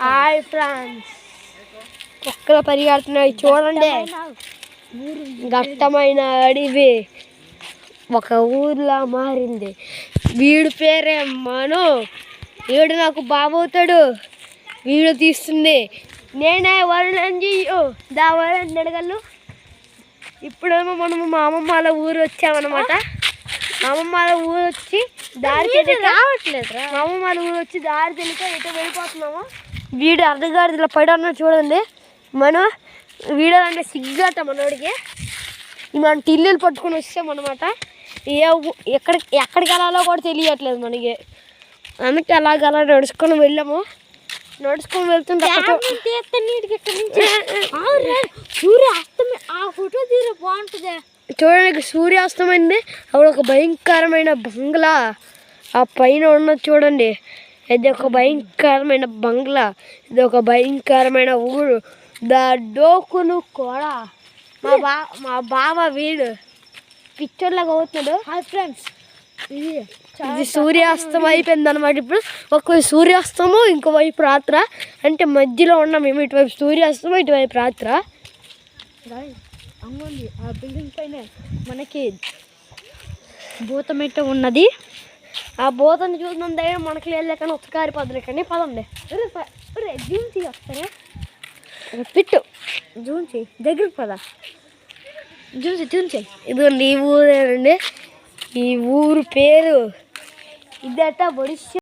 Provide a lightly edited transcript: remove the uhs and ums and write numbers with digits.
Hi friends, కుక్కలు పరిగెడుతున్నాయి చూడండి. దట్టమైన అడవి ఒక ఊర్లా మారింది. వీడి పేరే మను. వీడు నాకు బాబవుతాడు. వీడు తీస్తుంది నేనే వరుణంజీ దా వరుణ్ అడగలను. ఇప్పుడేమో మనము మా అమ్మమ్మ వాళ్ళ ఊరు వచ్చామన్నమాట. మా అమ్మమ్మ వాళ్ళ ఊరు వచ్చి దారి రావట్లేదు. మా అమ్మమ్మ వాళ్ళ ఊరు వచ్చి దారి తెలియక ఎటో వెళ్ళిపోతున్నాము. వీడు అర్ధగాడిది ఇలా పడి ఉన్నా చూడండి. మనం వీడియో అంటే సిగ్గాట మనోడికి. మనం టిల్లులు పట్టుకొని వచ్చామన్నమాట. ఎక్కడికి వెళ్ళాలో కూడా తెలియట్లేదు మనకి. అందుకే అలాగ నడుచుకొని వెళ్ళాము. నడుచుకొని వెళ్తుంటే బాగుంటుంది చూడడానికి. సూర్యాస్తమైంది. అప్పుడు ఒక భయంకరమైన బంగ్లా ఆ పైన ఉన్నది చూడండి. ఇది ఒక భయంకరమైన బంగ్లా. ఇది ఒక భయంకరమైన ఊరు. దా డోకును కూడా మా బావ వీడు పిక్చర్లాగా అవుతున్నాడు. హాయ్ ఫ్రెండ్స్, ఇది సూర్యాస్తం అయిపోయింది అనమాట. ఇప్పుడు ఒక సూర్యాస్తము, ఇంకోవైపు రాత్ర. అంటే మధ్యలో ఉన్నాం మేము. ఇటువైపు సూర్యాస్తము, ఇటువైపు రాత్ర. అమ్మంది ఆ బిల్డింగ్ పైన మనకి భూతమిట్ట ఉన్నది. ఆ భూతాన్ని చూసిన దగ్గర మనకి వెళ్ళాక ఉత్తకారి పదలే కానీ పదండి. జూన్ చేయి వస్తారా పిట్టు. జూన్ చేయి దగ్గరికి పద. జూన్ చేయి. ఇదిగోండి ఈ ఊరేనండి. ఈ ఊరు పేరు ఇదట ఒడిశా.